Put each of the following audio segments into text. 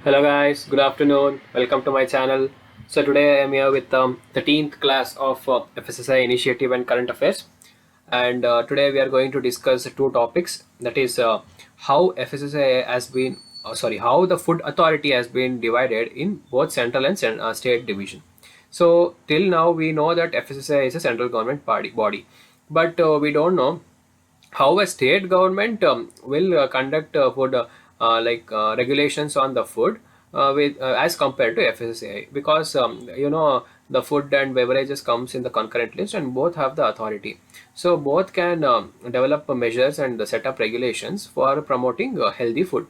Hello guys, good afternoon. Welcome to my channel. So today I am here with the 10th class of FSSI Initiative and Current Affairs. And today we are going to discuss two topics. That is how FSSI has been, how the Food Authority has been divided in both central and state division. So till now we know that FSSI is a central government body, but we don't know how a state government will conduct food regulations on the food with as compared to FSSAI, because the food and beverages comes in the concurrent list and both have the authority, so both can develop measures and set up regulations for promoting healthy food.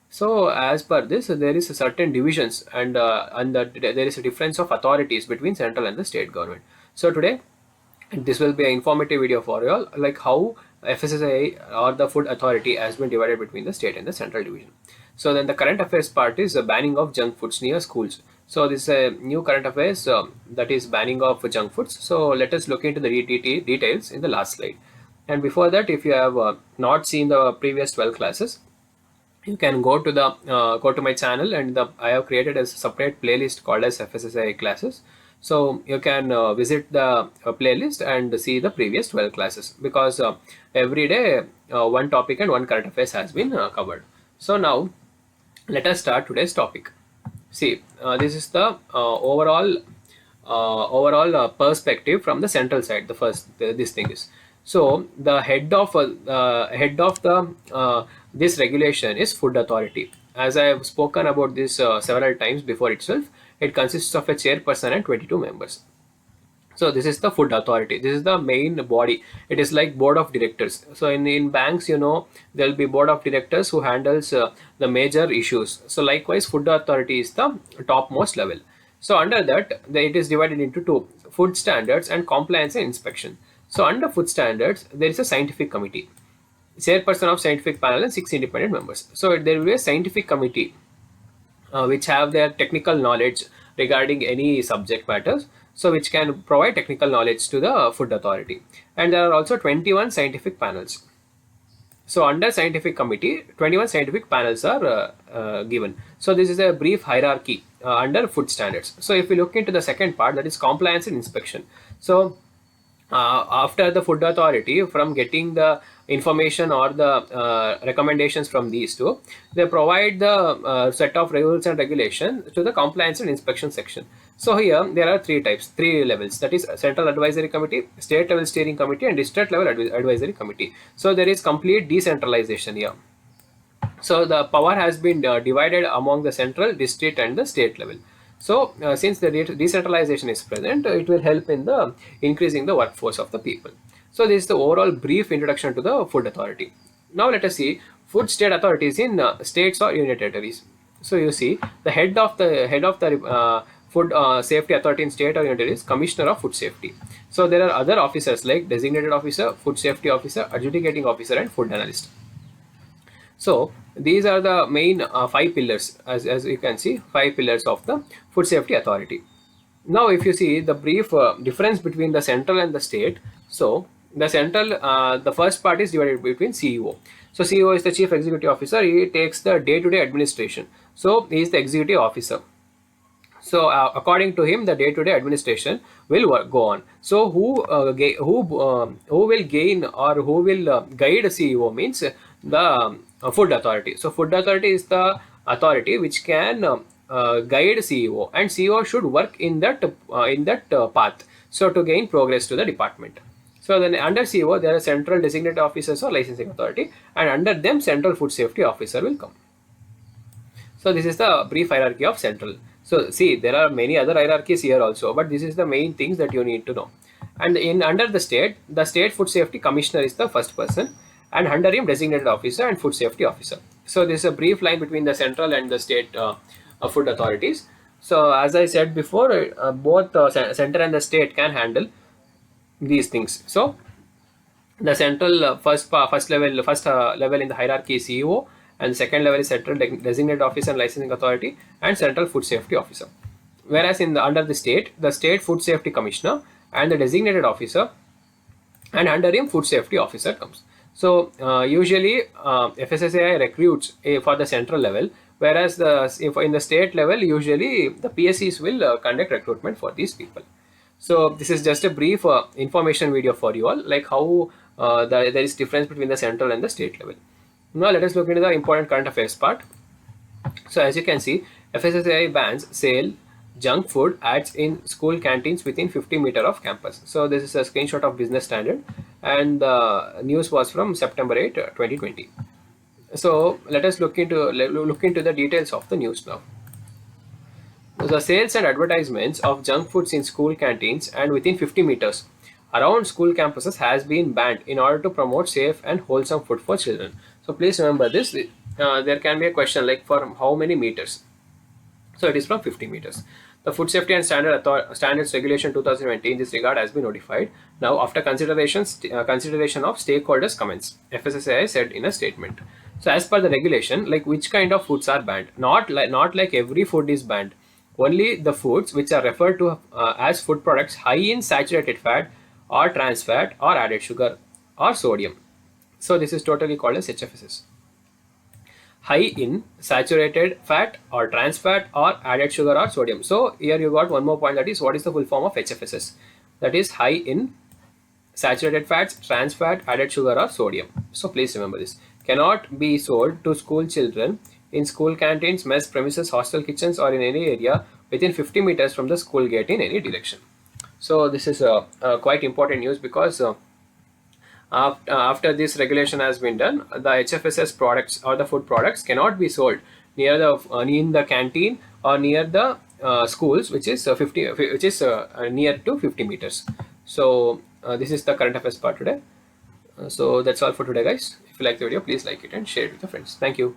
So as per this, there is a certain divisions, and there is a difference of authorities between central and the state government. So today this will be an informative video for you all, like how FSSAI or the Food Authority has been divided between the state and the central division. So then the current affairs part is the banning of junk foods near schools. So this is a new current affairs, that is banning of junk foods. So let us look into the details in the last slide. And before that, if you have not seen the previous 12 classes, you can go to the go to my channel, and I have created a separate playlist called as FSSAI classes. So you can visit the playlist and see the previous 12 classes, because every day one topic and one current affairs has been covered. So now let us start today's topic. See, this is the overall perspective from the central side. The first this thing is, so the head of the this regulation is Food Authority. As I have spoken about this several times before itself, it consists of a chairperson and 22 members. So this is the Food Authority. This is the main body. It is like board of directors. So in banks, there will be board of directors who handles the major issues. So likewise, Food Authority is the topmost level. So under that, it is divided into two: food standards and compliance and inspection. So under food standards, there is a scientific committee, chairperson of scientific panel, and 6 independent members. So there will be a scientific committee which have their technical knowledge regarding any subject matters, so which can provide technical knowledge to the Food Authority. And there are also 21 scientific panels. So under scientific committee, 21 scientific panels are given. So this is a brief hierarchy under food standards. So if we look into the second part, that is compliance and inspection. So after the Food Authority, from getting the information or the recommendations from these two, they provide the set of rules and regulations to the compliance and inspection section. So here there are three levels, that is central advisory committee, state level steering committee, and district level advisory committee. So there is complete decentralization here. So the power has been divided among the central, district, and the state level. So since the decentralization is present, it will help in the increasing the workforce of the people. So this is the overall brief introduction to the Food Authority. Now let us see food state authorities in states or union territories. So you see the head of the Food Safety Authority in state or union territories, Commissioner of Food Safety. So there are other officers like designated officer, food safety officer, adjudicating officer, and food analyst. So these are the main 5 pillars, as you can see, 5 pillars of the Food Safety Authority. Now if you see the brief difference between the central and the state, so the central, the first part is divided between CEO. So CEO is the chief executive officer. He takes the day-to-day administration. So he is the executive officer. So according to him, the day-to-day administration will go on. So who will gain or who will guide CEO means the Food Authority. So Food Authority is the authority which can guide CEO, and CEO should work in that path, so to gain progress to the department. So then under CEO there are central designated officers or licensing authority, and under them central food safety officer will come. So this is the brief hierarchy of central. So see, there are many other hierarchies here also, but this is the main things that you need to know. And in under the state food safety commissioner is the first person, and under him designated officer and food safety officer. So this is a brief line between the central and the state food authorities. So as I said before, both center and the state can handle these things. So the central first level in the hierarchy is CEO, and second level is central designated officer and licensing authority, and central food safety officer. Whereas under the state food safety commissioner and the designated officer, and under him food safety officer comes. So usually FSSAI recruits for the central level whereas if in the state level, usually the PSCs will conduct recruitment for these people. So this is just a brief information video for you all, like how there is difference between the central and the state level. Now let us look into the important current affairs part. So as you can see, FSSAI bans sale junk food ads in school canteens within 50 meters of campus. So this is a screenshot of Business Standard, and the news was from September 8, 2020. So let us look into the details of the news now. The sales and advertisements of junk foods in school canteens and within 50 meters around school campuses has been banned in order to promote safe and wholesome food for children. So please remember this. There can be a question like for how many meters. So it is from 50 meters. The Food Safety and Standards Regulation 2020 in this regard has been notified. Now, after consideration of stakeholders' comments, FSSAI said in a statement. So, as per the regulation, like which kind of foods are banned? Not like every food is banned. Only the foods which are referred to as food products high in saturated fat or trans fat or added sugar or sodium. So, this is totally called as HFSS. High in saturated fat or trans fat or added sugar or sodium. So here you got one more point, that is what is the full form of HFSS? That is high in saturated fats, trans fat, added sugar or sodium. So please remember this. Cannot be sold to school children in school canteens, mess premises, hostel kitchens or in any area within 50 meters from the school gate in any direction. So this is a quite important news, because after this regulation has been done, the HFSS products or the food products cannot be sold near the in the canteen or near the schools, which is near to 50 meters. So this is the current affairs part today. So that's all for today, guys. If you like the video, please like it and share it with your friends. Thank you.